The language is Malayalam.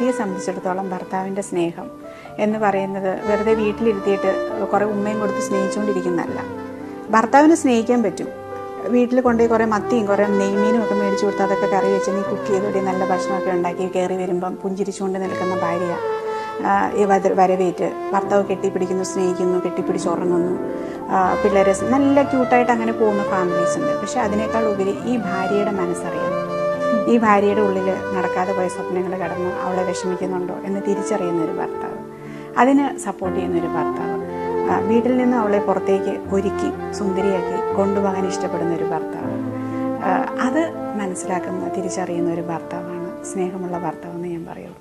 ഭാര്യയെ സംബന്ധിച്ചിടത്തോളം ഭർത്താവിൻ്റെ സ്നേഹം എന്ന് പറയുന്നത് വെറുതെ വീട്ടിലിരുത്തിയിട്ട് കുറേ ഉമ്മയും കൊടുത്ത് സ്നേഹിച്ചുകൊണ്ടിരിക്കുന്നതല്ല. ഭർത്താവിനെ സ്നേഹിക്കാൻ പറ്റും. വീട്ടിൽ കൊണ്ടുപോയി കുറേ മത്തിയും കുറേ നെയ്മീനും ഒക്കെ മേടിച്ച് കൊടുത്ത് അതൊക്കെ കറി വെച്ച് നീ കുക്ക് ചെയ്തോടി നല്ല ഭക്ഷണമൊക്കെ ഉണ്ടാക്കി കയറി വരുമ്പം പുഞ്ചിരിച്ചുകൊണ്ട് നിൽക്കുന്ന ഭാര്യ വരവേറ്റ് ഭർത്താവ് കെട്ടിപ്പിടിക്കുന്നു, സ്നേഹിക്കുന്നു, കെട്ടിപ്പിടിച്ചുറങ്ങുന്നു, പിള്ളേരെ നല്ല ക്യൂട്ടായിട്ട് അങ്ങനെ പോകുന്ന ഫാമിലീസ് ഉണ്ട്. പക്ഷെ അതിനേക്കാൾ ഉപരി ഈ ഭാര്യയുടെ മനസ്സറിയണം. ഈ ഭാര്യയുടെ ഉള്ളിൽ നടക്കാതെ പോയ സ്വപ്നങ്ങൾ കടന്ന് അവളെ വിഷമിക്കുന്നുണ്ടോ എന്ന് തിരിച്ചറിയുന്ന ഒരു ഭർത്താവ്, അതിന് സപ്പോർട്ട് ചെയ്യുന്ന ഒരു ഭർത്താവ്, വീട്ടിൽ നിന്ന് അവളെ പുറത്തേക്ക് ഒരുക്കി സുന്ദരിയാക്കി കൊണ്ടുപോകാൻ ഇഷ്ടപ്പെടുന്ന ഒരു ഭർത്താവ്, അത് മനസ്സിലാക്കുന്ന തിരിച്ചറിയുന്ന ഒരു ഭർത്താവാണ് സ്നേഹമുള്ള ഭർത്താവെന്ന് ഞാൻ പറയുള്ളൂ.